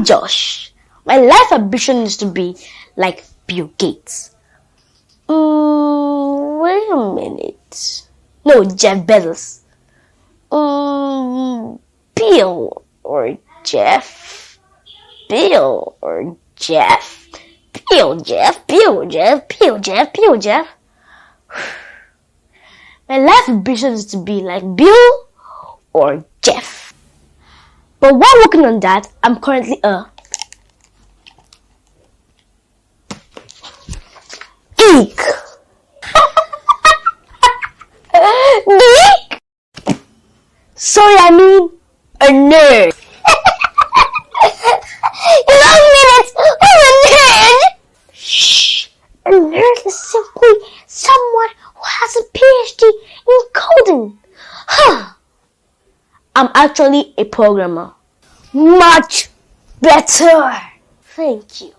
Josh. My life ambition is to be like Bill Gates. Wait a minute. No, Jeff Bezos. Bill or Jeff? Bill or Jeff? Bill, Jeff, Bill, Jeff, Bill, Jeff, Bill, Jeff. My life ambition is to be like Bill or Jeff. But while working on that, I'm currently a geek. Geek? Sorry, I mean a nerd. Long minutes of a nerd. Shh. A nerd is simply someone who has a PhD in coding. I'm actually a programmer. Much better. Thank you.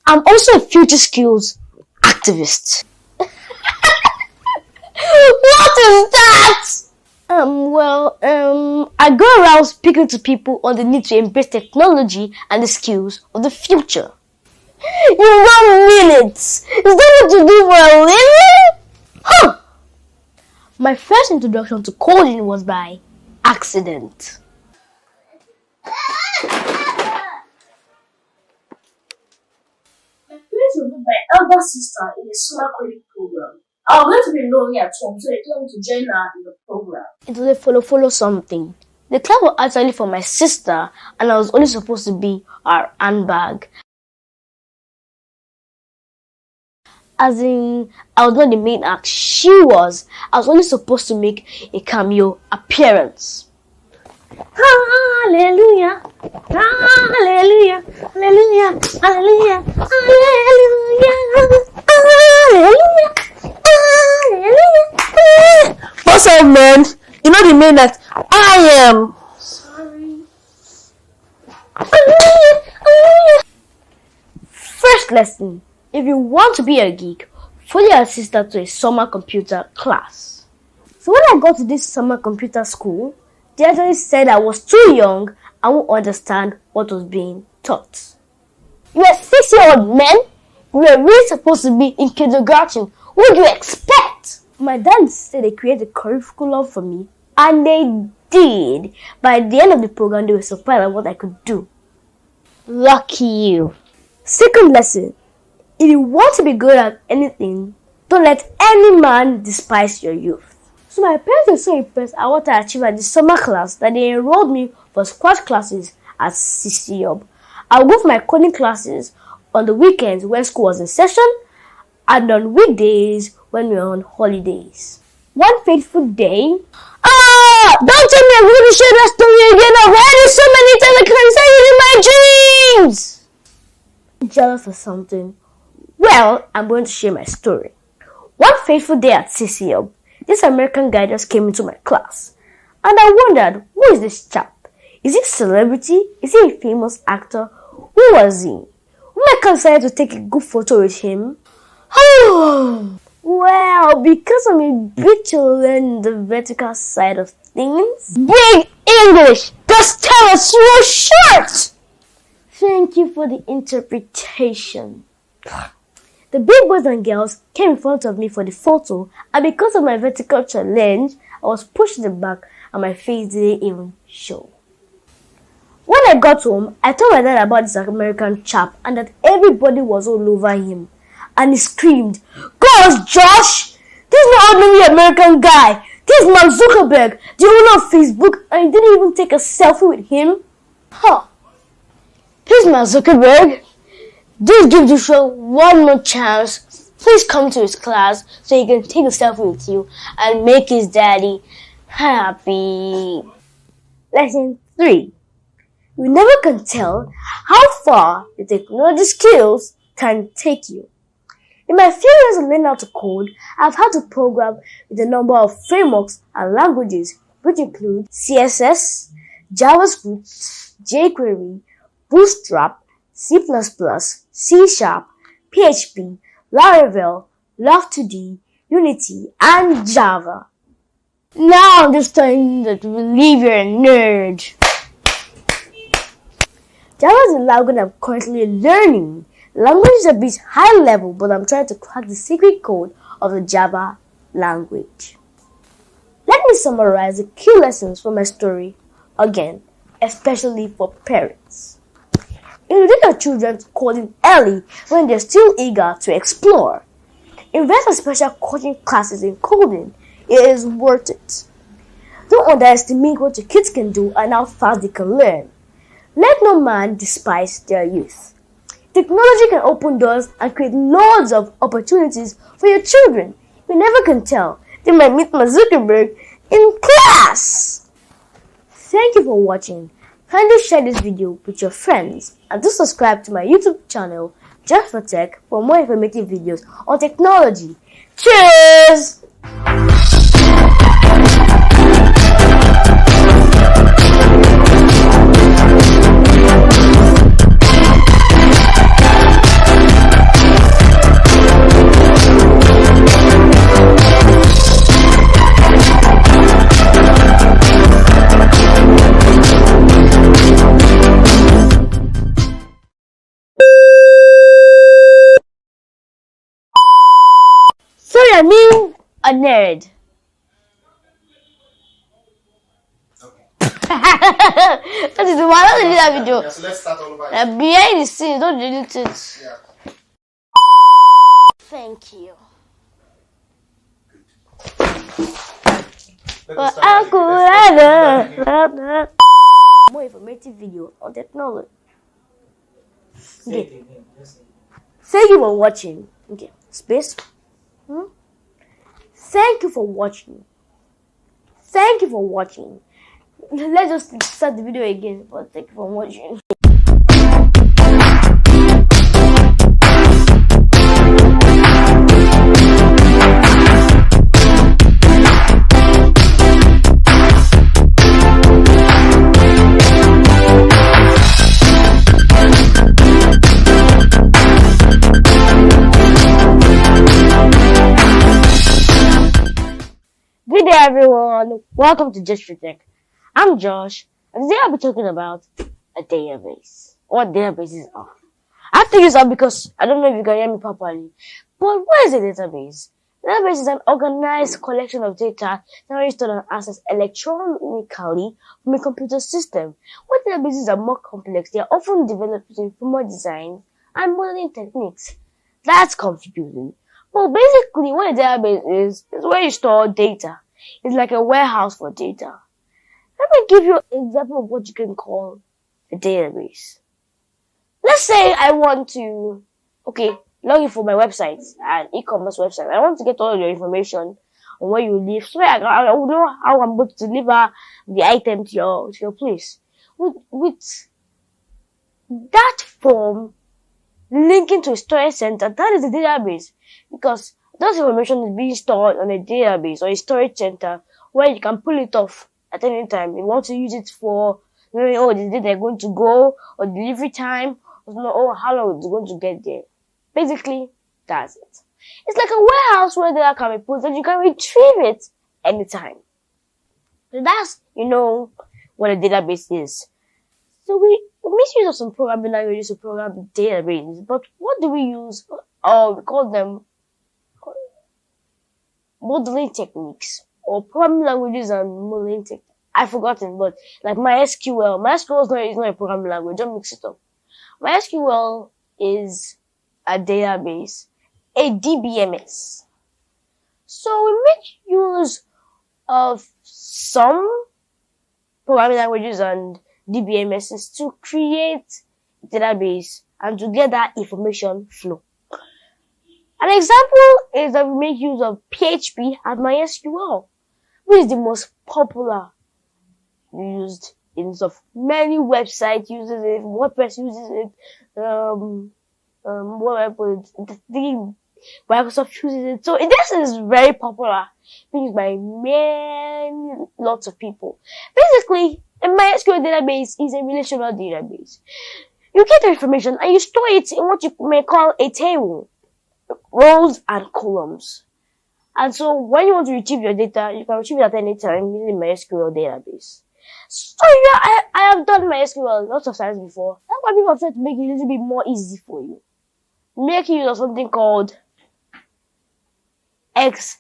I'm also a future skills activist. What is that? I go around speaking to people on the need to embrace technology and the skills of the future. You want minutes? Is that what you do for a living? My first introduction to coding was by accident. My parents were with my elder sister in a summer coding program. I was going to be lonely at home, so they told me to join her in the program. It was a follow something. The club was actually for my sister, and I was only supposed to be her handbag. As in, I was not the main act, she was. I was only supposed to make a cameo appearance. Hallelujah, hallelujah, hallelujah, hallelujah, hallelujah, hallelujah, hallelujah. What's up, man? You know the main act? I am. Sorry. First lesson. If you want to be a geek, follow your sister to a summer computer class. So when I got to this summer computer school, they actually said I was too young and won't understand what was being taught. You are 6-year-old men. You were really supposed to be in kindergarten. What do you expect? My dad said they created a curriculum for me, and they did. By the end of the program, they were surprised at what I could do. Lucky you. Second lesson. If you want to be good at anything, don't let any man despise your youth. So my parents were so impressed at what I achieved at the summer class that they enrolled me for scratch classes at CCUB. I would go for my coding classes on the weekends when school was in session and on weekdays when we were on holidays. One fateful day, don't tell me I'm going to share that story again. I've heard it so many times I can't say it in my dreams. Jealous or something? Well, I'm going to share my story. One fateful day at CCUB, this American guy just came into my class. And I wondered, who is this chap? Is he a celebrity? Is he a famous actor? Who was he? Who I consider to take a good photo with him? Well, because I'm a bit to learn the vertical side of things. Big English! Just tell us you're short! Thank you for the interpretation. The big boys and girls came in front of me for the photo, and because of my vertical challenge, I was pushed in the back and my face didn't even show. When I got home, I told my dad about this American chap and that everybody was all over him. And he screamed, "Gosh, Josh! This is not ordinary American guy! This is Mark Zuckerberg, the owner of Facebook, and you didn't even take a selfie with him?" Please, Mark Zuckerberg, just give the show one more chance. Please come to his class so he can take a selfie with you and make his daddy happy. Lesson 3. You never can tell how far the technology skills can take you. In my few years of learning how to code, I've had to program with a number of frameworks and languages, which include CSS, JavaScript, jQuery, Bootstrap, C++, C#, PHP, Laravel, Love2D, Unity, and Java. Now I'm just telling you that you believe you're a nerd. Java is the language I'm currently learning. Language is a bit high level, but I'm trying to crack the secret code of the Java language. Let me summarize the key lessons from my story again, especially for parents. Introduce your children to coding early when they're still eager to explore. Invest in special coding classes in coding. It is worth it. Don't underestimate what your kids can do and how fast they can learn. Let no man despise their youth. Technology can open doors and create loads of opportunities for your children. You never can tell. They might meet Mark Zuckerberg in class. Thank you for watching. Kindly share this video with your friends and do subscribe to my YouTube channel, Joshfortech, for more informative videos on technology. Cheers! Sorry, I mean a nerd. Okay. That is the one. Don't delete that video. Yeah, so let's start all over again. Behind the scenes, don't delete it. Yeah. Thank you. Let us But start I again. could Let's start again. more informative video on technology. Okay. Thank you for watching. Okay, space. Thank you for watching. Thank you for watching. Let's just start the video again. But thank you for watching. Good day, everyone. Welcome to Joshfortech. I'm Josh, and today I'll be talking about a database. What databases are. I have to use that because I don't know if you can hear me properly. But what is a database? A database is an organized collection of data that are stored and accessed electronically from a computer system. When databases are more complex, they are often developed using formal designs and modeling techniques. That's confusing. Well, basically, what a database is where you store data. It's like a warehouse for data. Let me give you an example of what you can call a database. Let's say I want to, log in for my website, an e-commerce website. I want to get all your information on where you live, so I will know how I'm going to deliver the item to your place. With that form linking to a storage center, that is a database, because those information is being stored on a database or a storage center where you can pull it off at any time. You want to use it for, the day they're going to go, or delivery time, or how long it's going to get there. Basically, that's it. It's like a warehouse where data can be put and you can retrieve it anytime. So that's, what a database is. So we make use of some programming languages to program databases, but what do we use? We call them modeling techniques, or programming languages and modeling techniques. I've forgotten, but like MySQL. MySQL is not a programming language. Don't mix it up. MySQL is a database, a DBMS. So we make use of some programming languages and DBMSs to create a database and to get that information flow. An example is that we make use of PHP and MySQL, which is the most popular used in many websites uses it, WordPress uses it, Microsoft uses it. So this is very popular, used by lots of people. Basically, a MySQL database is a relational database. You get the information and you store it in what you may call a table, rows and columns. And so when you want to retrieve your data, you can retrieve it at any time using MySQL database. So yeah, I have done MySQL lots of times before. That's why people have tried to make it a little bit more easy for you. Make use of something called XAAMP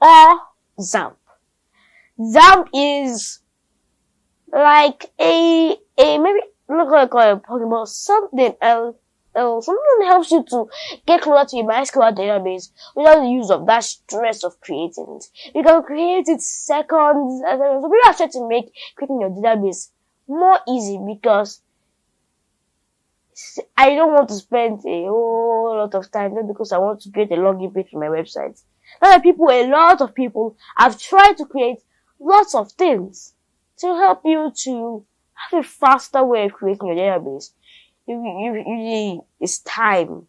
or XAMPP. XAMPP is like a maybe look like a Pokemon, something else. Something that helps you to get closer to your MySQL database without the use of that stress of creating it. You can create it seconds. So we are trying to make creating your database more easy because I don't want to spend a whole lot of time just because I want to create a login page for my website. A lot of people have tried to create lots of things to help you to have a faster way of creating your database. It's time.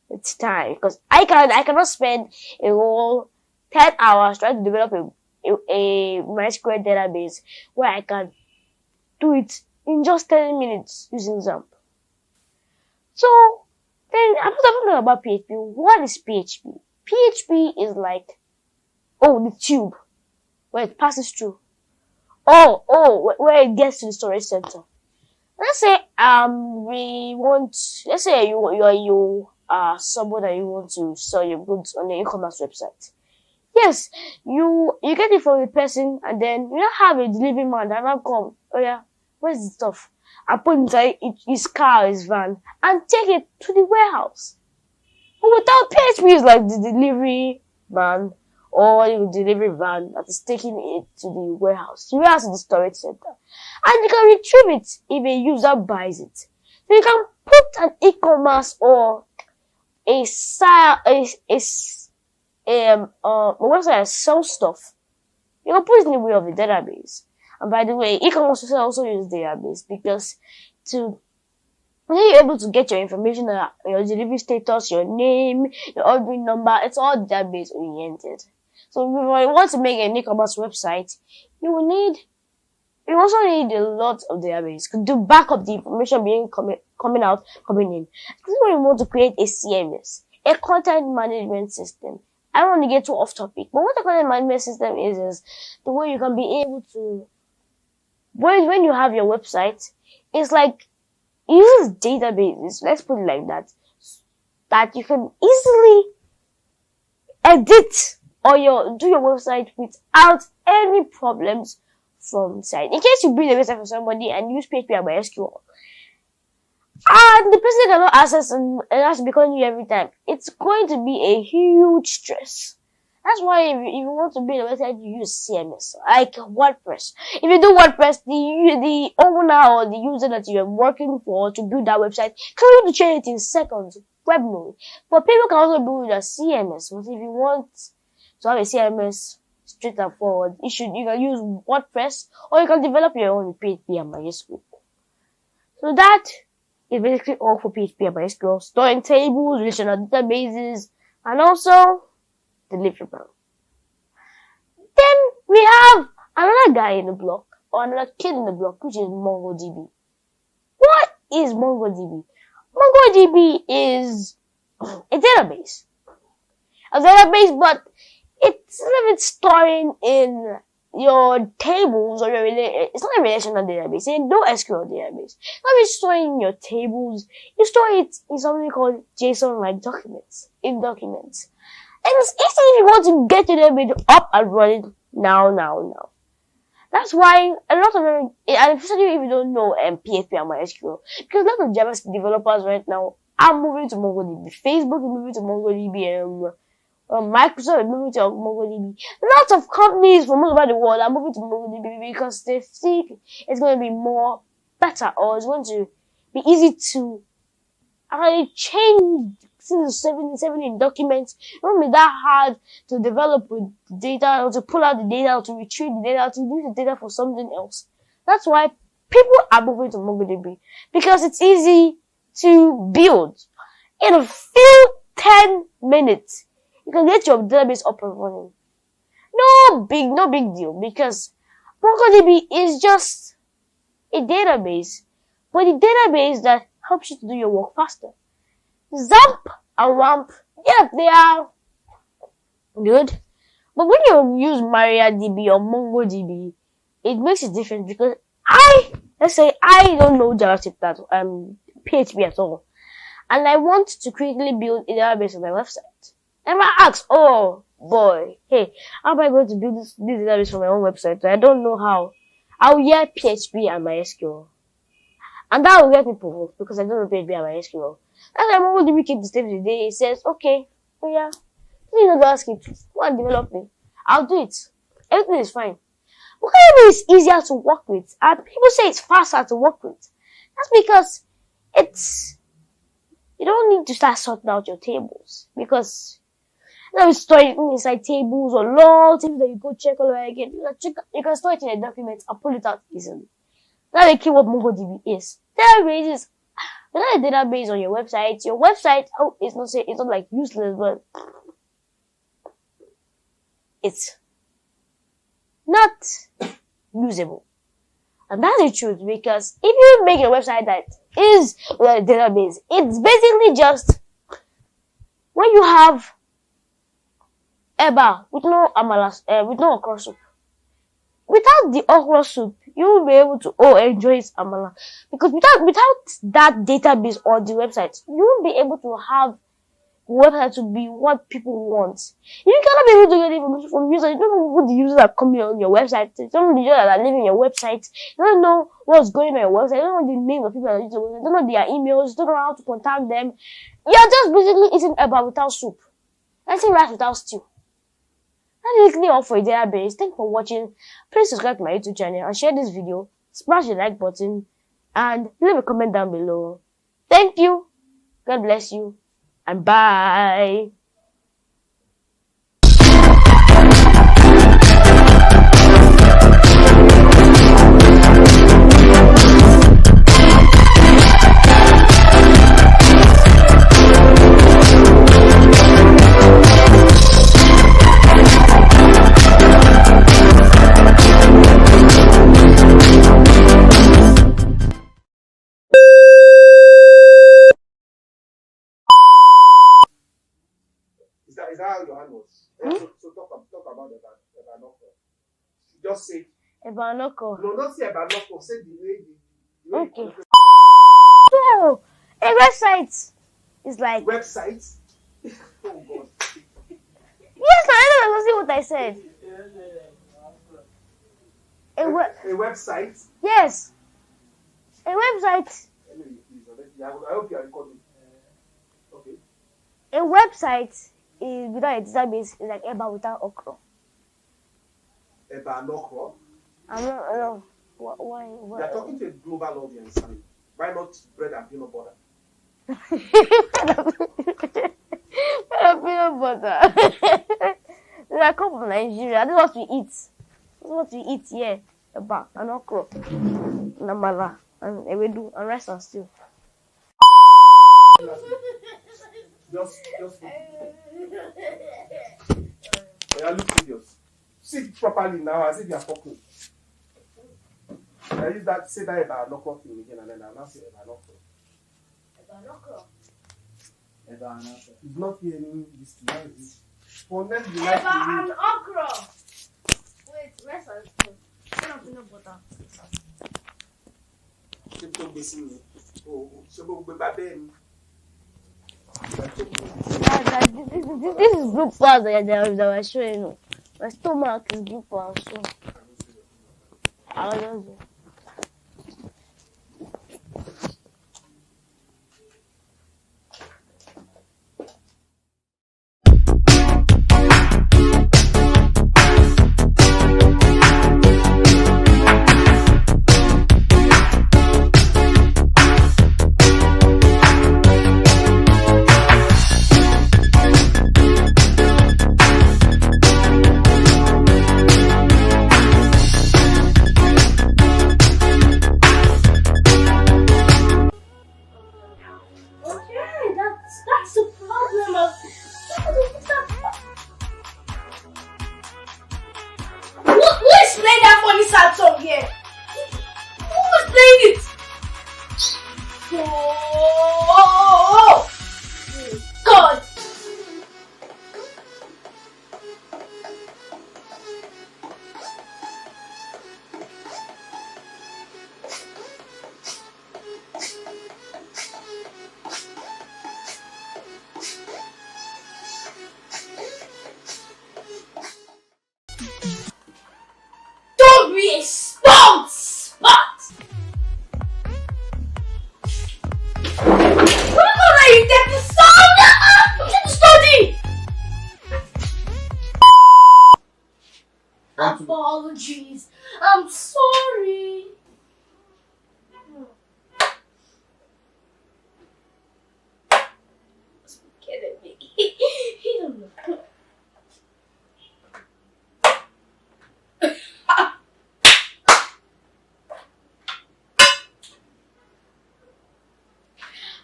It's time. Because I cannot spend a whole 10 hours trying to develop a MySQL database where I can do it in just 10 minutes using XAMPP. So, then I'm talking about PHP. What is PHP? PHP is like, the tube where it passes through. Where it gets to the storage center. Let's say you are someone that you want to sell your goods on the e-commerce website. Yes, you get it from the person, and then you have a delivery man that now come. Oh yeah, where's the stuff? And put inside his car, his van, and take it to the warehouse. But without PHP, it's like the delivery man or the delivery van that is taking it to the warehouse. The warehouse is the storage center. And you can retrieve it if a user buys it. So you can put an e-commerce or a website that sells stuff. You can put it in the way of the database. And by the way, e-commerce also use database because when you're able to get your information, your delivery status, your name, your ordering number, it's all database oriented. So if you want to make an e-commerce website, you also need a lot of database to back up the information coming in. This is when you want to create a CMS, a content management system. I don't want to get too off topic, but what a content management system is the way you can be able to, when you have your website, it's like, it uses databases, let's put it like that you can easily edit or do your website without any problems from site. In case you build a website for somebody and use PHP and MySQL, and the person cannot access and has to be calling you every time, it's going to be a huge stress. That's why if you want to build a website, you use CMS, like WordPress. If you do WordPress, the owner or the user that you are working for to build that website can really change it in seconds, web node. But people can also build a CMS. But if you want to have a CMS straight and forward, you can use WordPress, or you can develop your own with PHP and MySQL. So that is basically all for PHP and MySQL. Storing tables, relational databases, and also deliverable. Then we have another guy in the block, or another kid in the block, which is MongoDB. What is MongoDB? MongoDB is a database. But it's storing in your tables or it's not a relational database, it's no SQL database. Not just storing in your tables, you store it in something called JSON-like documents, in documents. And it's easy if you want to get your database up and running now. That's why a lot of them, and especially if you don't know PHP and MySQL, because a lot of JavaScript developers right now are moving to MongoDB. Facebook is moving to MongoDB, Microsoft is moving to MongoDB. Lots of companies from all over the world are moving to MongoDB because they think it's going to be more better, or it's going to be easy to actually change since 70 documents. It won't be that hard to develop with data, or to pull out the data, or to retrieve the data, to use the data for something else. That's why people are moving to MongoDB, because it's easy to build. In a few 10 minutes, you can get your database up and running. No big deal, because MongoDB is just a database, but a database that helps you to do your work faster. XAMPP and WAMP, yeah, they are good, But when you use MariaDB or MongoDB, it makes it different because let's say I don't know JavaScript that PHP at all, and I want to quickly build a database on my website. And I ask, oh boy, hey, how am I going to build this database for my own website? I don't know how. I'll hear PHP and MySQL. And that will get me provoked because I don't know PHP and MySQL. That's why MongoDB keep the step today. It says, okay, oh yeah, you know JavaScript, go and develop me. I'll do it. Everything is fine. MongoDB is easier to work with, and people say it's faster to work with. That's because you don't need to start sorting out your tables because you store it inside tables or long tables that you go check all over again. You can store it in a document and pull it out easily. That's the key what MongoDB is. Database is not a database on your website. Your website, it's not like useless, but it's not usable. And that's the truth, because if you make a website that is a database, it's basically just when you have eba with no amala, with no okra soup. Without the okra soup, you will be able to enjoy its amala. Because without that database on the website, you won't be able to have website to be what people want. You cannot be able to get information from users. You don't know who the users are coming on your website. You don't know the users that are leaving your website. You don't know what's going on your website. You don't know the name of people that are using your website. You don't know their emails. You don't know how to contact them. You're just basically eating eba without soup. Eating rice without stew. That's basically all for a database. Thanks for watching. Please subscribe to my YouTube channel and share this video. Smash the like button and leave a comment down below. Thank you. God bless you. And bye. Is that how your hand was? So talk about the Ebanoko. Just say Ebanoko. No, not say Ebanoko. Say the way Okay. So, a website is like website. Oh God. Yes, I don't see what I said. A website. Yes. A website. I hope you are recording. Okay. A website is without a database is like eba without okra. Eba and okra? I don't why? You are talking to a global audience. And why not bread and peanut butter? Peanut butter. I come from Nigeria. This is what we eat. This is what we eat here. Eba and okra, namala, and ewedu, and rice and stew. Just yeah, look serious. Sit properly now as if you are talking. I use that, say that about knock off thing again, and then I'll now say about knock off. He's not hearing this thing. For next the life and okra. Wait, rice and stew. Peanut butter. This is blue flowers that I was showing you. My stomach is blue flowers, so I don't know. That's the problem of who is playing that funny sad song here? Who is playing it? Oh God! apologies. I'm sorry. What's kidding me? He don't know.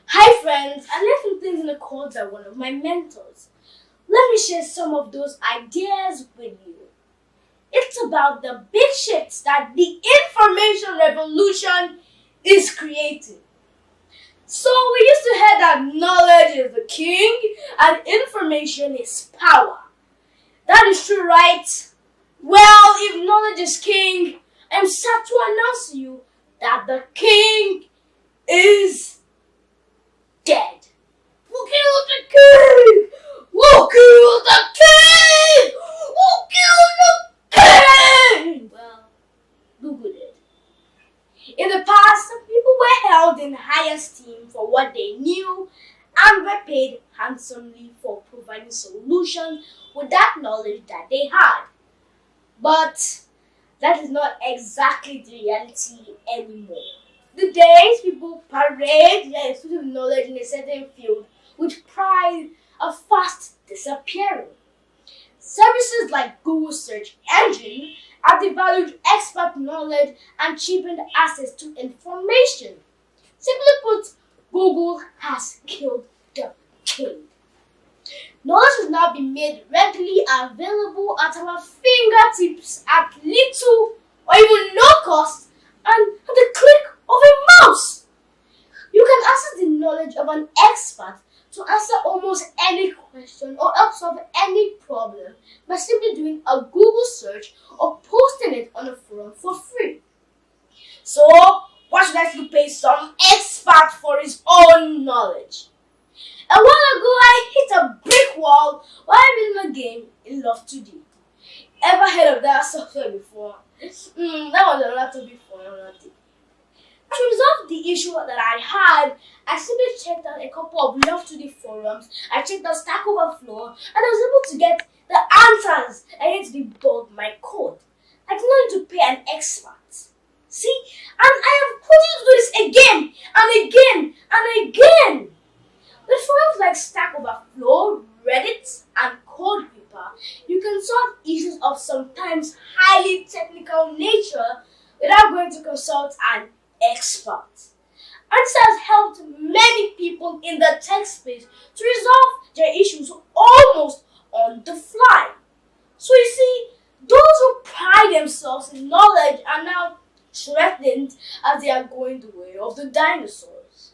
Hi friends, I left some things in the code by one of my mentors. Let me share some of those ideas with you. It's about the big shifts that the information revolution is creating. So we used to hear that knowledge is the king and information is power. That is true, right? Well, if knowledge is king, I'm sad to announce to you that the king is dead. Who killed the king? Who killed the king? Who killed the king? Well, Google it. In the past, people were held in high esteem for what they knew and were paid handsomely for providing solutions with that knowledge that they had. But that is not exactly the reality anymore. The days people parade their exclusive knowledge in a certain field with pride are fast disappearing. Services like Google search engine have devalued expert knowledge and cheapened access to information. Simply put, Google has killed the king. Knowledge has now been made readily available at our fingertips at little or even no cost and at the click of a mouse. You can access the knowledge of an expert to answer almost any question or help solve any problem by simply doing a Google search or posting it on a forum for free. So, why should I still pay some expert for his own knowledge? A while ago, I hit a brick wall while playing a game in Love 2D. Ever heard of that software before? That was a laptop before, nothing. To resolve the issue that I had, I simply checked out a couple of Love 2D forums. I checked out Stack Overflow, and I was able to get the answers I needed to debug my code. I did not need to pay an expert. See, and I have continued to do this again and again and again. With forums like Stack Overflow, Reddit, and CodeReaper, you can solve issues of sometimes highly technical nature without going to consult an expert. And this has helped many people in the tech space to resolve their issues almost on the fly. So you see, those who pride themselves in knowledge are now threatened as they are going the way of the dinosaurs.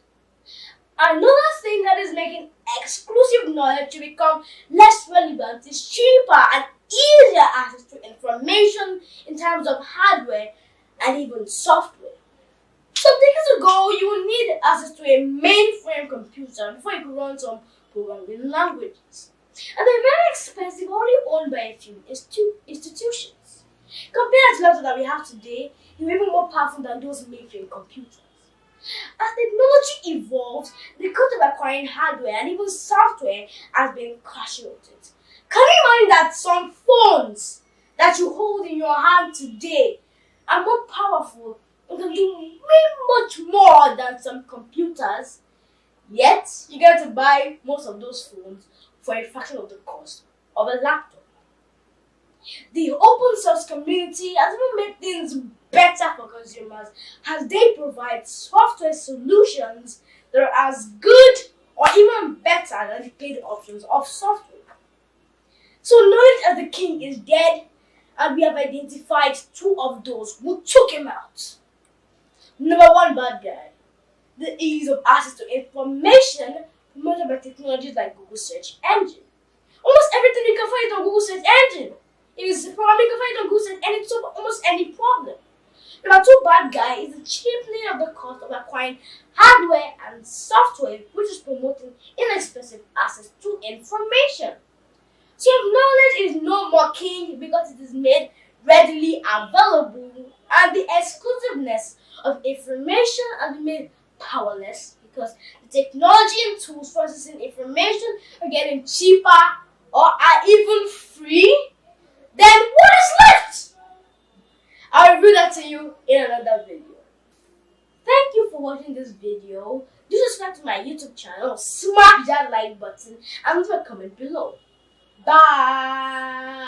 Another thing that is making exclusive knowledge to become less relevant is cheaper and easier access to information in terms of hardware and even software. Some decades ago, you would need access to a mainframe computer before you could run some programming languages. And they're very expensive, only owned by a few institutions. Compared to the laptops that we have today, you're even more powerful than those mainframe computers. As technology evolves, the cost of acquiring hardware and even software has been skyrocketed. Can you imagine that some phones that you hold in your hand today are more powerful and can do way much more than some computers? Yet, you get to buy most of those phones for a fraction of the cost of a laptop. The open source community has even made things better for consumers as they provide software solutions that are as good or even better than the paid options of software. So knowledge as the king is dead, and we have identified two of those who took him out. Number one bad guy, the ease of access to information promoted by technologies like Google search engine. Almost everything you can find on Google search engine. If it's a problem, you can find it on Google search engine to solve almost any problem. Number two bad guy is the cheapening of the cost of acquiring hardware and software, which is promoting inexpensive access to information. So if knowledge is no more king because it is made readily available, and the exclusiveness of information has been made powerless because the technology and tools for processing information are getting cheaper or are even free, then what is left? I'll reveal that to you in another video. Thank you for watching this video. Do subscribe to my YouTube channel, smash that like button, and leave a comment below. Bye!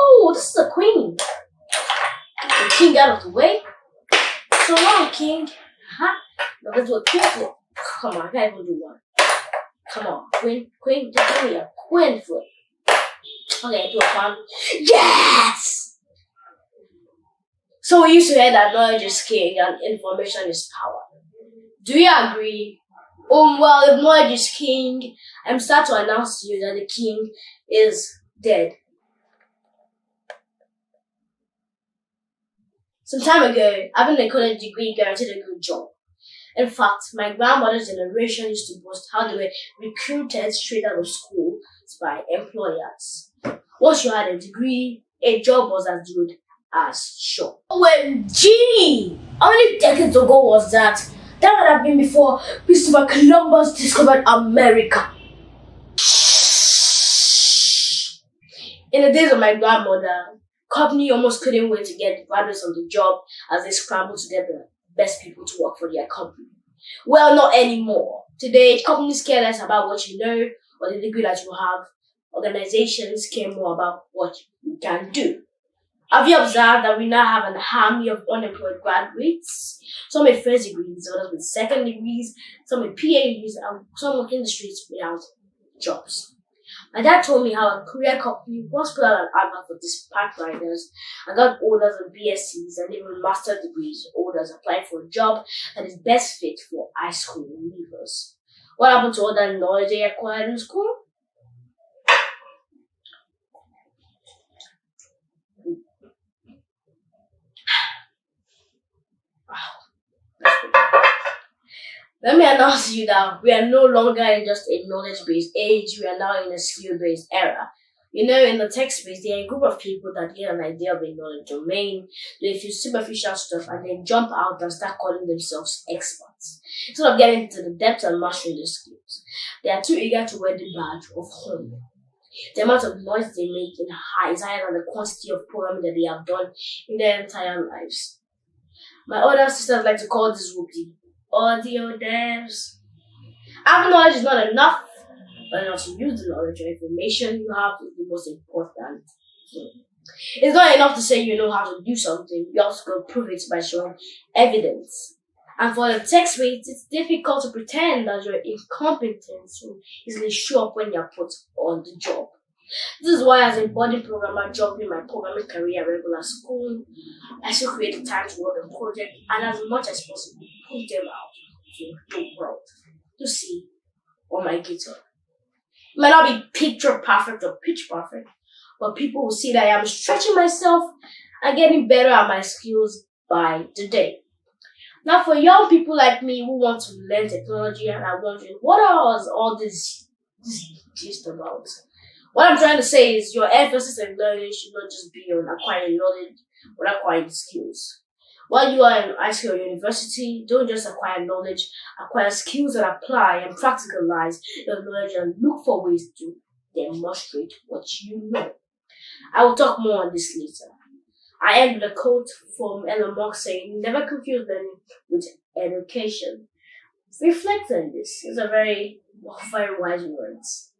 Oh, this is the queen. The king out of the way. So long, king. Huh? Now let's do a king flip. Come on, I can't even do one. Come on, queen, just give me a queen flip. Okay, do a pawn. Yes! So we used to hear that knowledge is king and information is power. Do you agree? Well, if knowledge is king, I'm start to announce to you that the king is dead. Some time ago, having a college degree guaranteed a good job. In fact, my grandmother's generation used to boast how they were recruited straight out of school by employers. Once you had a degree, a job was as good as sure. OMG! How many decades ago was that? That would have been before Christopher Columbus discovered America. In the days of my grandmother, company almost couldn't wait to get the graduates on the job as they scrambled to get the best people to work for their company. Well, not anymore. Today, companies care less about what you know or the degree that you have. Organizations care more about what you can do. Have you observed that we now have an army of unemployed graduates? Some with first degrees, others with second degrees, some with PhDs, and some working in the streets without jobs. My dad told me how a career company once put out an advert for dispatch riders and got orders on BScs and even master's degrees orders applying for a job that is best fit for high school leavers. What happened to all that knowledge they acquired in school? Let me announce to you that we are no longer in just a knowledge-based age, we are now in a skill-based era. You know, in the tech space, there are a group of people that get an idea of a knowledge domain, do a few superficial stuff, and then jump out and start calling themselves experts. Instead of getting into the depth and mastering their skills, they are too eager to wear the badge of honor. The amount of noise they make is higher than the quantity of programming that they have done in their entire lives. My older sisters like to call this group the audio devs. Having knowledge is not enough, but not to use the knowledge or information you have is the most important thing. It's not enough to say you know how to do something, you also got to prove it by showing evidence. And for the tech space, it's difficult to pretend that your incompetence will easily show up when you're put on the job. This is why, as a budding programmer jumping my programming career at regular school, I still create the time to work on project and as much as possible put them out to the world to see on my GitHub. It might not be picture perfect or pitch perfect, but people will see that I am stretching myself and getting better at my skills by the day. Now, for young people like me who want to learn technology and are wondering what are all this gist about? What I'm trying to say is your emphasis in learning should not just be on acquiring knowledge, but acquiring skills. While you are in high school or university, don't just acquire knowledge, acquire skills that apply and practicalize your knowledge and look for ways to demonstrate what you know. I will talk more on this later. I end with a quote from Elon Musk saying, "Never confuse learning with education." Reflect on this. It's a very wise words.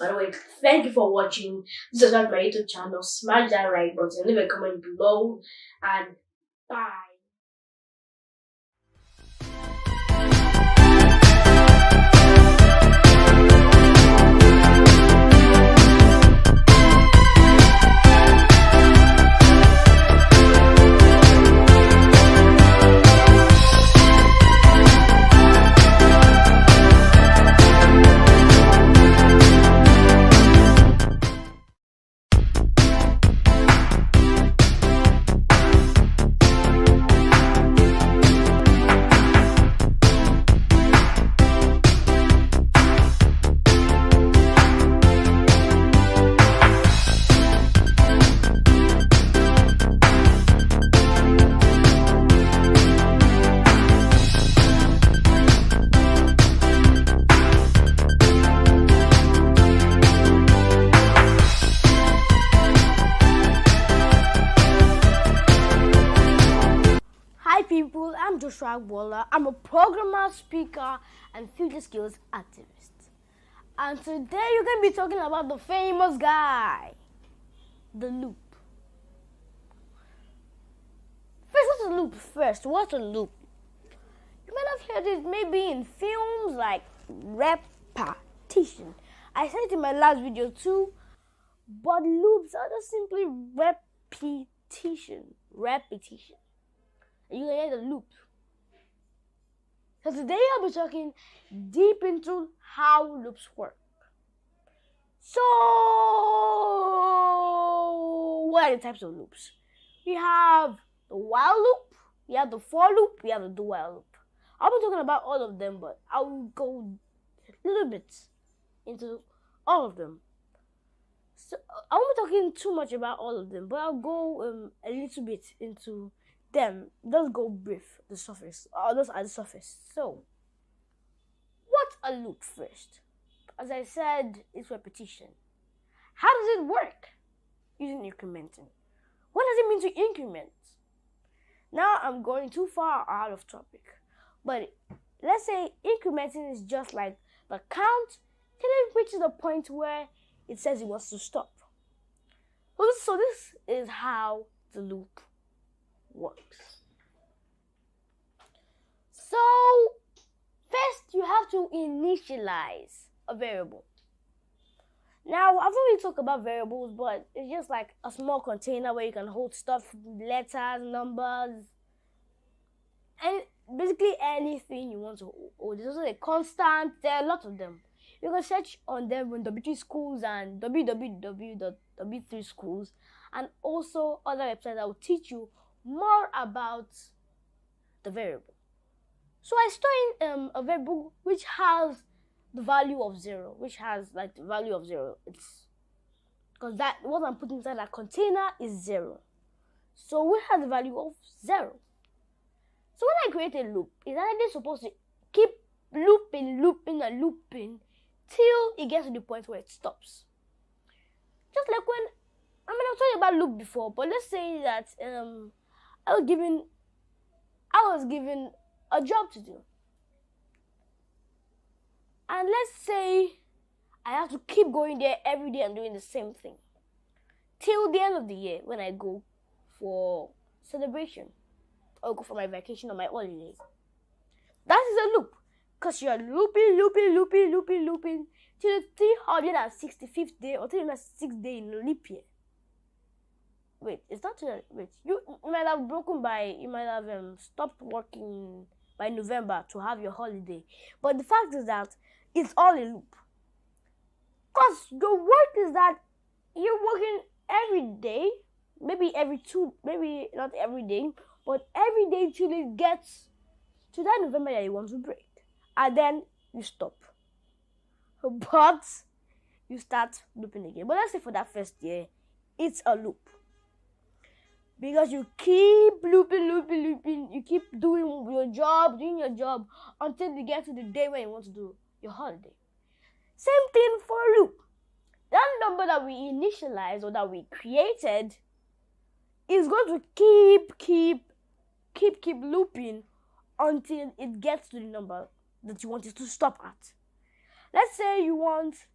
By the way, thank you for watching. Subscribe to my YouTube channel, smash that like button, leave a comment below, and bye. people, I'm Joshua. I'm a programmer, speaker, and future skills activist. And today you're going to be talking about the famous guy, the loop. What's a loop first? What's a loop? You might have heard it maybe in films like repetition. I said it in my last video too, but loops are just simply repetition. You can hear the loop. So today I'll be talking deep into how loops work. So, what are the types of loops? We have the while loop, we have the for loop, we have the do while loop. I'll be talking about all of them, but I will go a little bit into all of them. So I won't be talking too much about all of them, but I'll go a little bit into them. Let's go brief, the surface. Those are the surface. So, what's a loop first? As I said, it's repetition. How does it work? Using incrementing. What does it mean to increment? Now I'm going too far out of topic. But let's say incrementing is just like the count till it reaches the point where it says it wants to stop. So this is how the loop works. So first you have to initialize a variable. Now I've already talked about variables, but it's just like a small container where you can hold stuff, letters, numbers, and basically anything you want to hold. There's also a constant. There are a lot of them. You can search on them on W3 Schools and www.w3 Schools, and also other websites that will teach you more about the variable. So I store in a variable which has the value of 0, which has like the value of 0. It's because that what I'm putting inside that container is 0. So we have the value of 0. So when I create a loop, it's actually supposed to keep looping till it gets to the point where it stops. Just like when I've told you about loop before, but let's say that I was given a job to do. And let's say I have to keep going there every day and doing the same thing till the end of the year when I go for celebration or go for my vacation or my holidays. That is a loop because you are looping till the 365th day or 306th day in a leap year. Wait, it's not wait. You might have stopped working by November to have your holiday, but the fact is that it's all a loop. Because the work is that you're working every day, maybe not every day, but every day till it gets to that November that you want to break. And then you stop. But you start looping again. But let's say for that first year, it's a loop. Because you keep looping, you keep doing your job until you get to the day when you want to do your holiday. Same thing for a loop. That number that we initialized or that we created is going to keep looping until it gets to the number that you want it to stop at. Let's say you want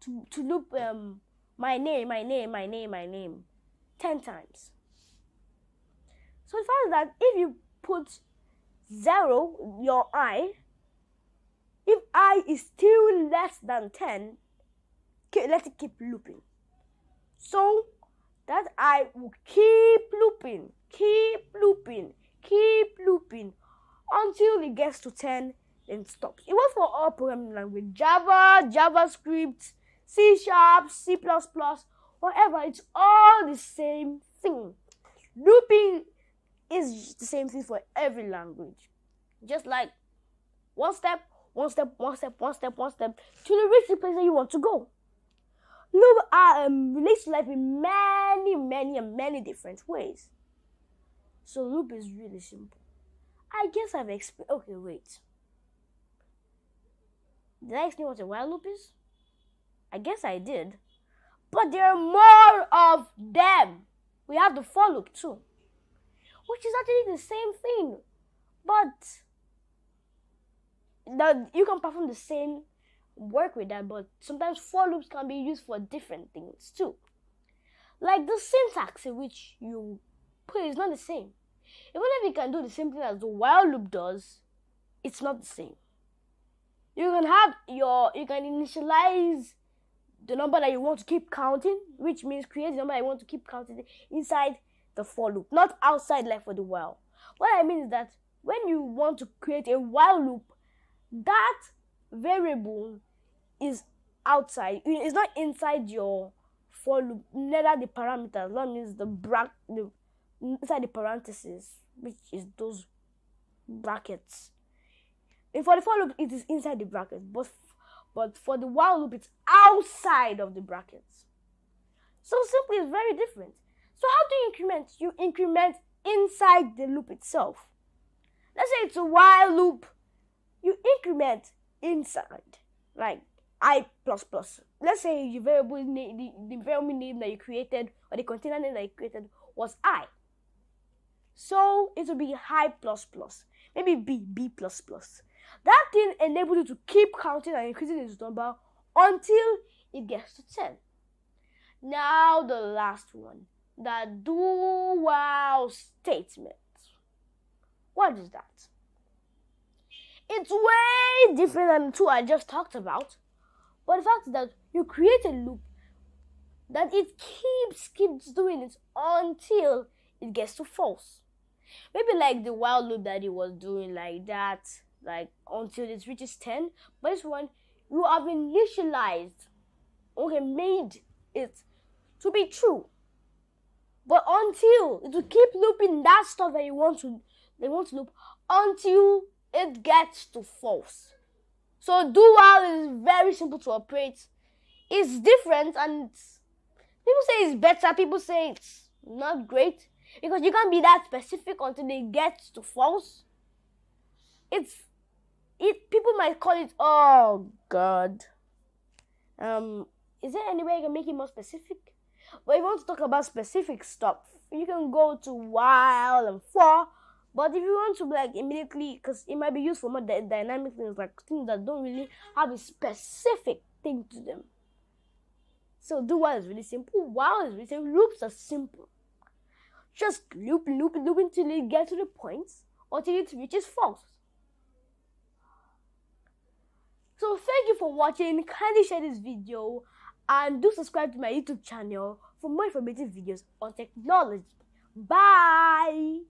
to loop my name 10 times. So the fact is that if you put 0, your I, if I is still less than 10, let it keep looping. So that I will keep looping until it gets to 10, then stops. It was for all programming language, Java, JavaScript, C#, C++, whatever. It's all the same thing. Looping is the same thing for every language. Just like one step, till you reach the place that you want to go. Loop relates to life in many different ways. So loop is really simple. I guess I've explained. Okay, wait. Did I explain what a while loop is? I guess I did. But there are more of them. We have the for loop too. which is actually the same thing, but that you can perform the same work with that, but sometimes for loops can be used for different things too. Like the syntax in which you put is not the same. Even if you can do the same thing as the while loop does, it's not the same. You can initialize the number that you want to keep counting, which means create the number that you want to keep counting inside the for loop, not outside like for the while. What I mean is that when you want to create a while loop, that variable is outside. It's not inside your for loop. Neither the parameters, that means inside the parentheses, which is those brackets. And for the for loop, it is inside the brackets, but for the while loop, it's outside of the brackets. So simply, it's very different. So how do you increment? You increment inside the loop itself. Let's say it's a while loop. You increment inside, like I++. Let's say the variable name, the variable name that you created, or the container name that you created was I. So it will be I++, maybe B++. That thing enables you to keep counting and increasing its number until it gets to 10. Now the last one, the do-while statement. What is that? It's way different than the two I just talked about. But the fact is that you create a loop that it keeps doing it until it gets to false. Maybe like the while loop that it was doing like that, like until it reaches 10. But this one, you have initialized, made it to be true. But until it will keep looping that stuff that they want to loop until it gets to false. So do while is very simple to operate. It's different, and people say it's better, people say it's not great, because you can't be that specific until it gets to false. People might call it, oh god. Is there any way you can make it more specific? But if you want to talk about specific stuff, you can go to while and for. But if you want to immediately, because it might be used for more dynamic things, like things that don't really have a specific thing to them. So do while is really simple. While is really simple. Loops are simple. Just loop until you get to the point, or till it reaches false. So thank you for watching. Kindly share this video and do subscribe to my YouTube channel for more informative videos on technology. Bye!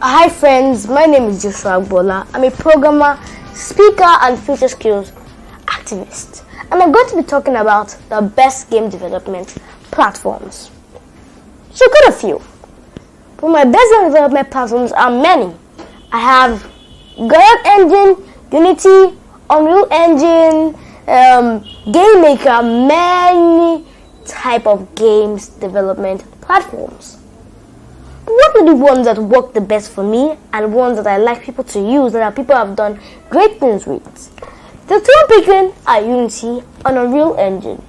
Hi friends, my name is Joshfortech. I'm a programmer, speaker, and future skills activist. And I'm going to be talking about the best game development platforms. So quite a few. But my best game development platforms are many. I have Unreal Engine, Unity, Unreal Engine, Game Maker, many type of games development platforms. What are the ones that work the best for me and ones that I like people to use that people have done great things with? The two I'm picking are Unity and Unreal Engine.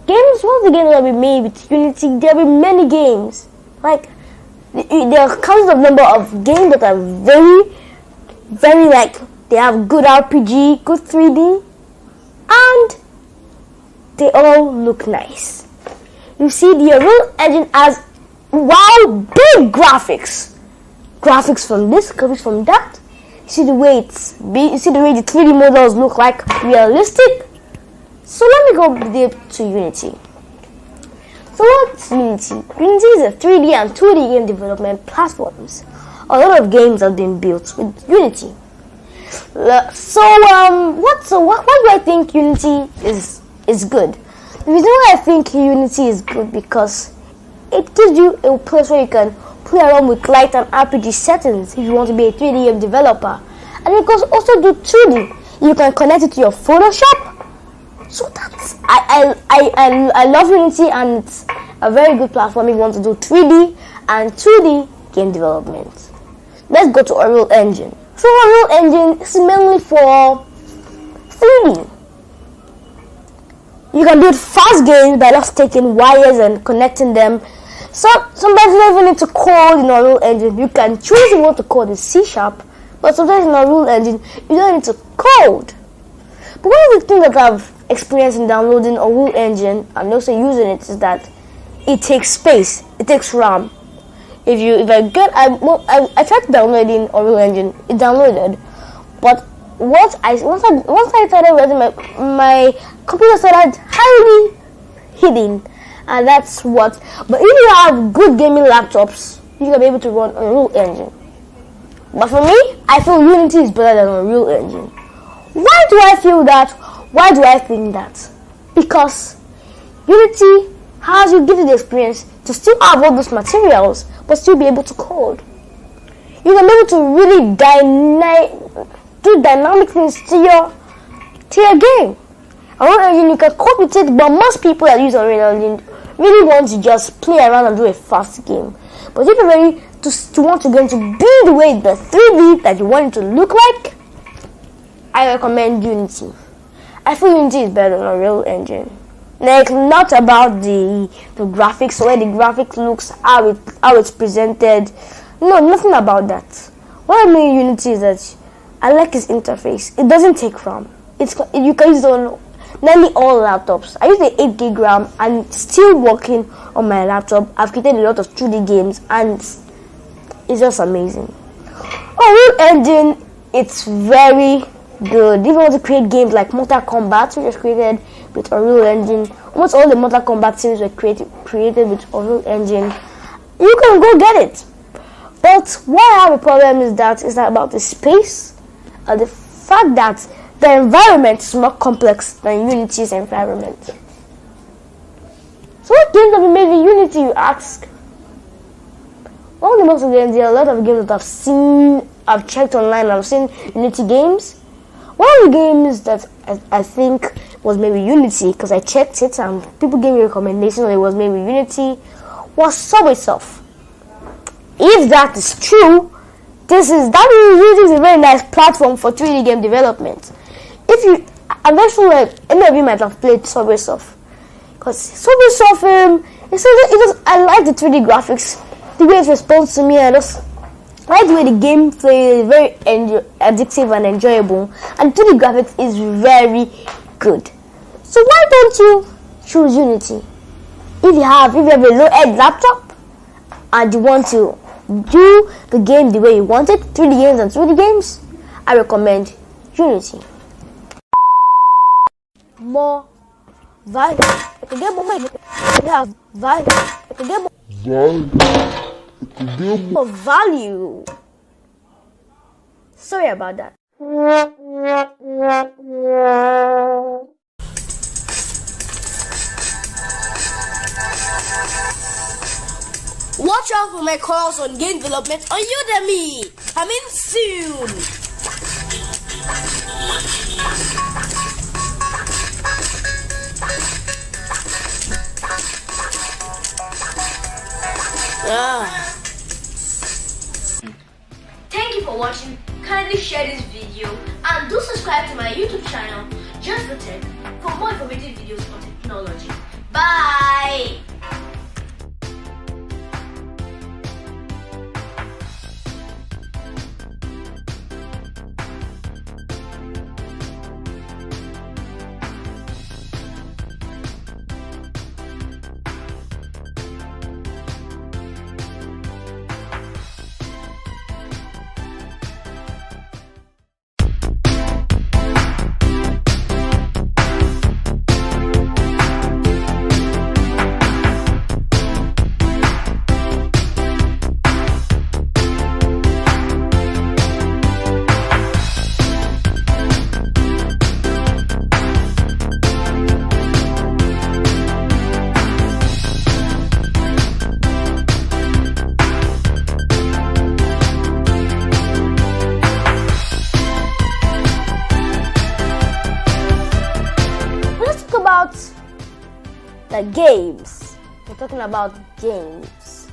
Games, once the games that we made with Unity, there will be many games. Like, there are countless of number of games that are very, very they have good RPG, good 3D. and they all look nice. You see, the Unreal Engine has big graphics. Graphics from this, graphics from that. You see the way you see the way the 3D models look like realistic. So let me go deep to Unity. So what's Unity? Unity is a 3D and 2D game development platforms. A lot of games have been built with Unity. So why do I think Unity is good? The reason why I think Unity is good because it gives you a place where you can play around with light and RPG settings if you want to be a 3D game developer. And you can also do 2D. You can connect it to your Photoshop. So that's I love Unity, and it's a very good platform if you want to do 3D and 2D game development. Let's go to Unreal Engine. So Unreal Engine is mainly for 3D. You can build fast games by just taking wires and connecting them. So sometimes you don't even need to code in Unreal Engine. You can choose if you want to code in C#, but sometimes in Unreal Engine you don't need to code. But one of the things that I've experienced in downloading Unreal Engine and also using it is that it takes space. It takes RAM. I tried downloading Unreal Engine. It downloaded, but once I started using my computer started highly hidden, and that's what. But if you have good gaming laptops, you can be able to run Unreal Engine. But for me, I feel Unity is better than Unreal Engine. Why do I feel that? Why do I think that? Because Unity gives you the experience to still have all those materials, but still be able to code. You can be able to really do dynamic things to your game. Unreal Engine, you can code with it, but most people that use Unreal Engine really want to just play around and do a fast game. But if you're ready to want to go into build the way the 3D that you want it to look like, I recommend Unity. I feel Unity is better than Unreal Engine. Like, not about the graphics, where the graphics looks, how it's presented. No, nothing about that. What I mean Unity is that I like its interface. It doesn't take RAM. You can use it on nearly all laptops. I use the 8 gig RAM and it's still working on my laptop. I've created a lot of 2D games and it's just amazing. Unreal Engine, it's very good. If you want to create games like Mortal Kombat, which was created with Unreal Engine, almost all the Mortal Kombat series were created with Unreal Engine. You can go get it. But what I have a problem is that about the space and the fact that the environment is more complex than Unity's environment. So what games have been made in Unity, you ask? Well, the most of them, there are a lot of games that I've checked online and I've seen Unity games. One of the games that I think was maybe Unity, because I checked it and people gave me recommendations that it was maybe Unity, was Subway Surf. If that is true, Unity is a very nice platform for 3D game development. I'm not sure any of you might have played Subway Surf, because Subway Surf, I like the 3D graphics, the way it responds to me. I like the way the gameplay is very addictive and enjoyable, and 2D graphics is very good. So why don't you choose Unity? If you have a low-end laptop and you want to do the game the way you want it, 3D games and 2D games, I recommend Unity. More value. You can get more money. You have value. You can get more value. Sorry about that. Watch out for my course on game development on Udemy. Coming soon. Thank you for watching. Kindly share this video and do subscribe to my YouTube channel, Joshfortech, for more informative videos on technology. Bye! the games. We're talking about games.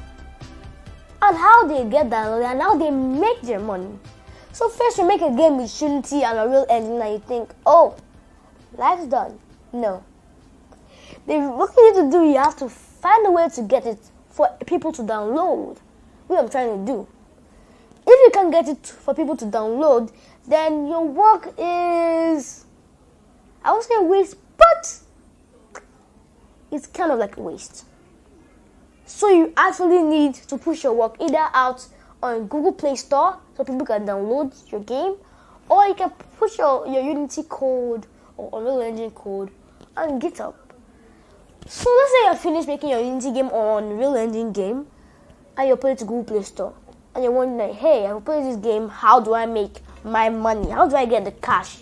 And how they get downloaded and how they make their money. So first you make a game with Unity and a real engine and you think, oh, life's done. No. What you need to do, you have to find a way to get it for people to download. What I'm trying to do. If you can get it for people to download, then your work is, I won't say waste, but it's kind of like a waste. So you actually need to push your work either out on Google Play Store so people can download your game, or you can push your Unity code or Unreal Engine code on GitHub. So let's say you're finished making your Unity game or Unreal Engine game and you put it to Google Play Store and you're wondering, hey, I put this game, how do I make my money? How do I get the cash?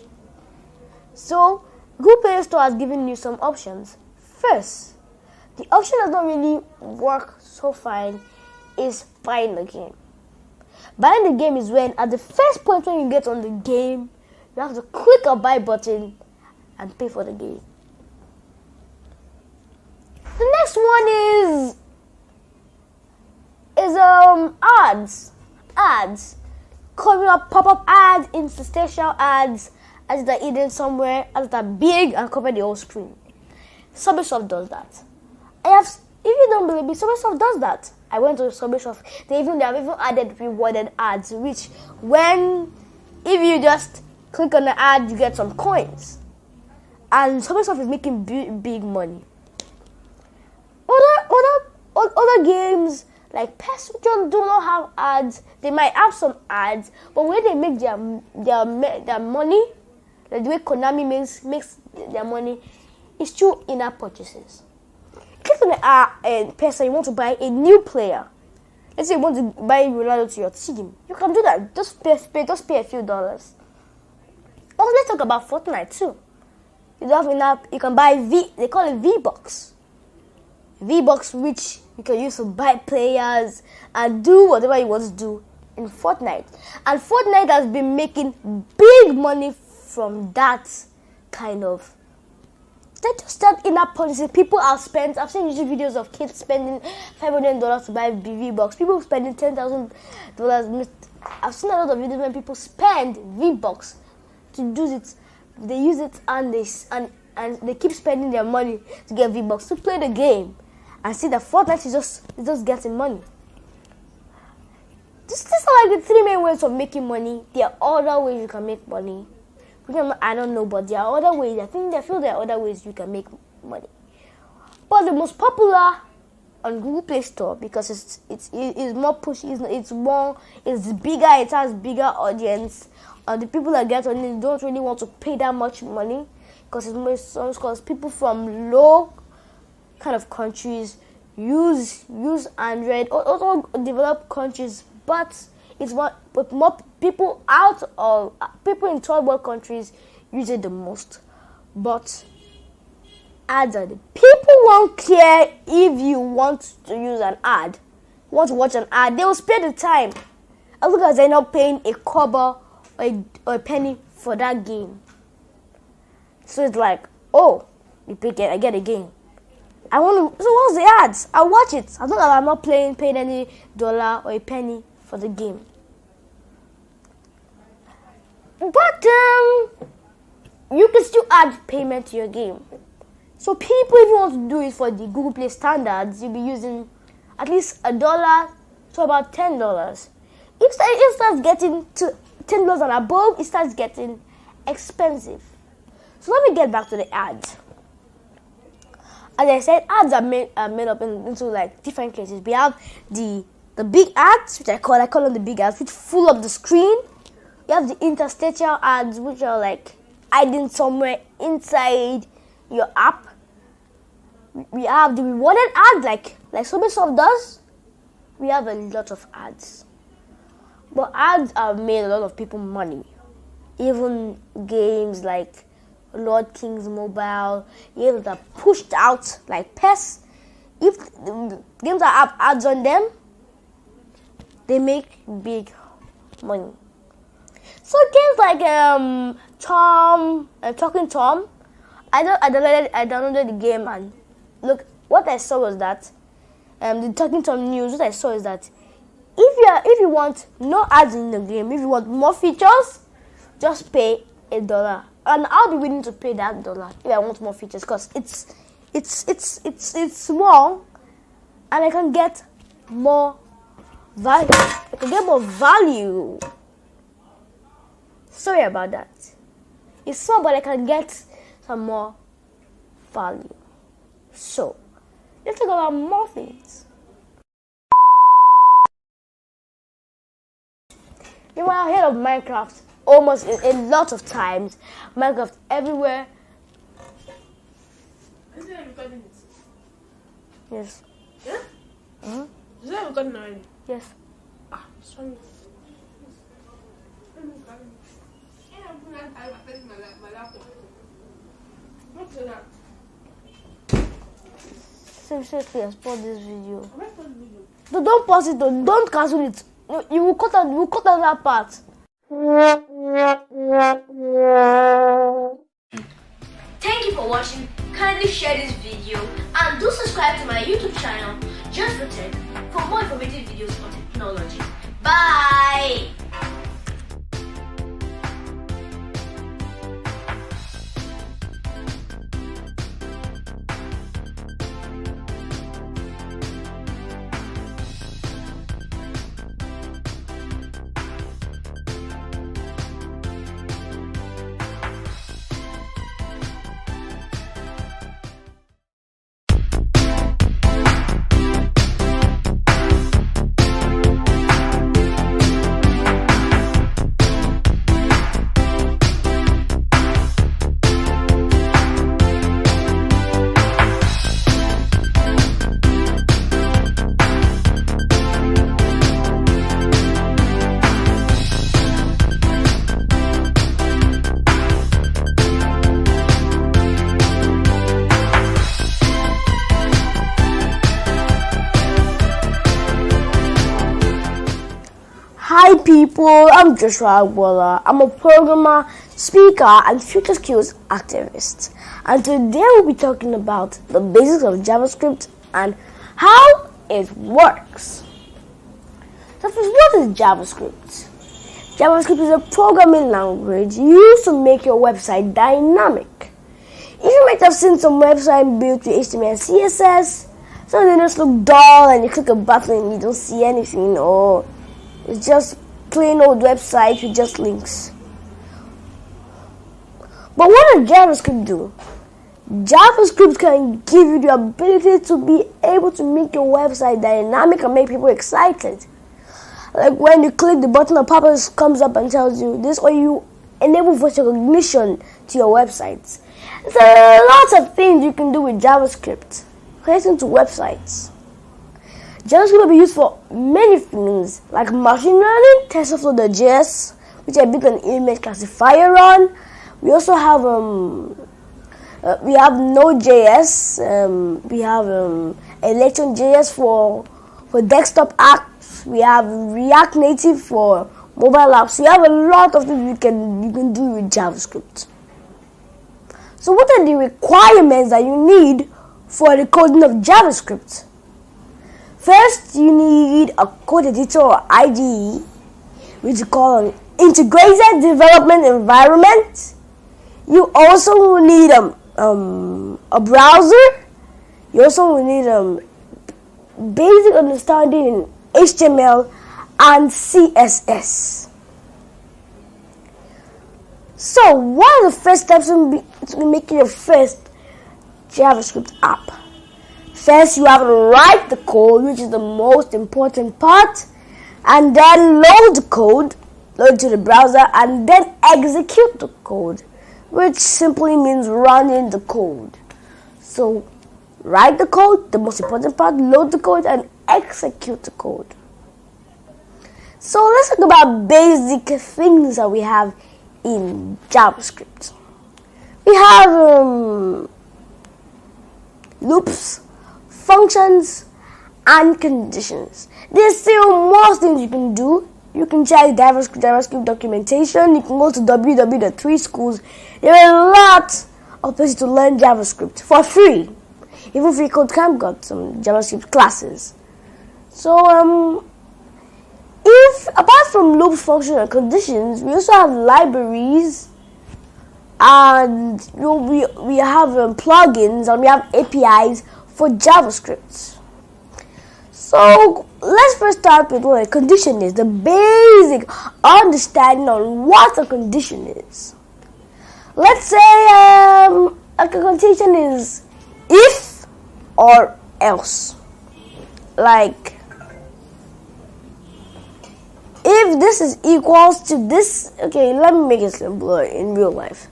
So Google Play Store has given you some options. First, the option that doesn't really work so fine is buying the game. Buying the game is when, at the first point when you get on the game, you have to click a buy button and pay for the game. The next one is ads. Coming up, pop-up ads, interstitial ads, as they're hidden somewhere, as they're big and cover the whole screen. Subwaysoft does that. If you don't believe me, Subwaysoft does that. I went to Subwaysoft. They have even added rewarded ads, which if you just click on the ad, you get some coins. And Subwaysoft is making big money. Other games like PES do not have ads. They might have some ads, but when they make their money, like the way Konami makes their money, is through in-app purchases. Click on the PES and you want to buy a new player. Let's say you want to buy Ronaldo to your team. You can do that. Just pay a few dollars. Also, let's talk about Fortnite too. You don't have in-app. You can buy they call it V-Bucks. V-Bucks, which you can use to buy players and do whatever you want to do in Fortnite. And Fortnite has been making big money from that kind of. They just start in-app policy. People have spent. I've seen YouTube videos of kids spending $500 to buy V-Bucks. People spending $10,000. I've seen a lot of videos when people spend V-Bucks to do it. They use it and they keep spending their money to get V-Bucks to play the game. And see that Fortnite is just getting money. These are like the three main ways of making money. There are other ways you can make money. I don't know, but there are other ways. I feel there are other ways you can make money. But the most popular on Google Play Store, because it's more pushy, it's bigger, it has bigger audience. The people that get on it don't really want to pay that much money because people from low kind of countries use Android, also developed countries, but more people people in third world countries use it the most. But ads are people won't care if you want to use an ad, want to watch an ad, they will spare the time as long as they're not paying a kobo or a penny for that game. So it's like, oh, I get a game. So what's the ads? I'll watch it. As long as I'm not paying any dollar or a penny for the game. But you can still add payment to your game. So people, if you want to do it for the Google Play standards, you'll be using at least $1 to about $10. If it starts getting to $10 and above, it starts getting expensive. So let me get back to the ads. As I said, ads are made up into like different cases. We have the big ads, which I call them the big ads, which fill up the screen. We have the interstitial ads, which are like hiding somewhere inside your app. We have the rewarded ads, like Subwaysoft does. We have a lot of ads, but ads have made a lot of people money. Even games like Lord King's Mobile, games that are pushed out like PES. If the games that have ads on them, they make big money. So games like Talking Tom, I downloaded the game and look, what I saw was that the Talking Tom news. What I saw is that if you want no ads in the game, if you want more features, just pay $1, and I'll be willing to pay that $1 if I want more features, because it's small, and I can get more value. I can get more value. Sorry about that. It's small, but I can get some more value. So let's talk about more things. You might have heard of Minecraft almost a lot of times. Minecraft everywhere. Is it recording it? Yes. Yeah? Mm-hmm. Is it recording already? Yes. It's funny. My laptop. What's that? Seriously, I pause this video. Am I supposed to video? No, don't pause it though. Don't cancel it. No, you will cut out that part. Thank you for watching. Kindly share this video and do subscribe to my YouTube channel, Joshfortech, for more informative videos on technology. Bye! Hi people, I'm Joshua. I'm a programmer, speaker, and future skills activist. And today we'll be talking about the basics of JavaScript and how it works. So first, what is JavaScript? JavaScript is a programming language used to make your website dynamic. You might have seen some website built with HTML and CSS, so they just look dull and you click a button and you don't see anything, or it's just plain old website with just links. But what does JavaScript do? JavaScript can give you the ability to be able to make your website dynamic and make people excited. Like when you click the button, a pop-up comes up and tells you this, or you enable voice recognition to your websites. There's a lot of things you can do with JavaScript connecting to websites. JavaScript will be used for many things like machine learning, TensorFlow.js, which I built an image classifier on. We also have Node.js, we have Electron.js for desktop apps. We have React Native for mobile apps. We have a lot of things you can do with JavaScript. So what are the requirements that you need for the coding of JavaScript? First, you need a code editor or IDE, which you call an integrated development environment. You also will need a browser. You also will need basic understanding in HTML and CSS. So, what are the first steps to make your first JavaScript app? First, you have to write the code, which is the most important part, and then load the code, load it to the browser, and then execute the code, which simply means running the code. So, write the code, the most important part, load the code, and execute the code. So, let's talk about basic things that we have in JavaScript. We have loops, functions, and conditions. There's still more things you can do. You can check JavaScript documentation. You can go to www.3schools. There are a lot of places to learn JavaScript for free. Even free code camp got some JavaScript classes. So if apart from loops, functions, and conditions, we also have libraries, and we have plugins, and we have APIs for JavaScript. So let's first start with what a condition is, the basic understanding on what a condition is. Let's say a condition is if or else. Like, if this is equals to this, okay, let me make it simpler in real life.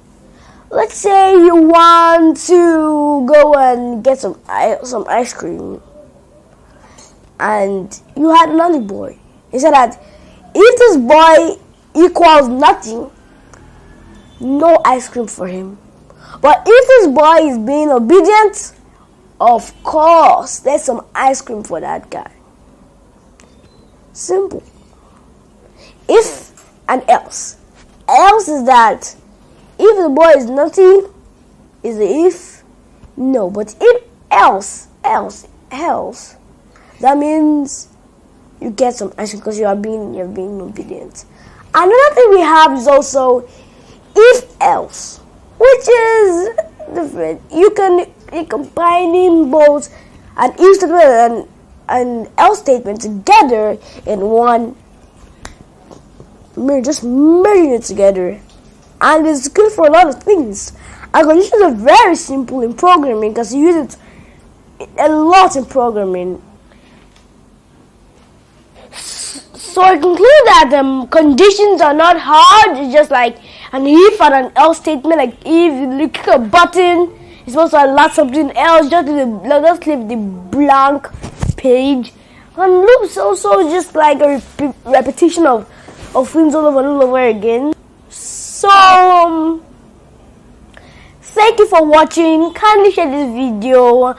Let's say you want to go and get some ice cream, and you had another boy. He said that if this boy equals nothing, no ice cream for him. But if this boy is being obedient, of course, there's some ice cream for that guy. Simple. If and else. Else is that if the boy is nothing, is the if. No, but if else, that means you get some ice cream because you're being obedient. Another thing we have is also if else, which is different. You can combining both an if statement and else statement together in one. Just merging it together, and it's good for a lot of things. And conditions are very simple in programming because you use it a lot in programming. So I conclude that conditions are not hard. It's just like an if and an else statement. Like if you click a button, it's supposed to allow something else. Just leave the blank page. And loops also just like a repetition of things all over and all over again. So thank you for watching. Kindly share this video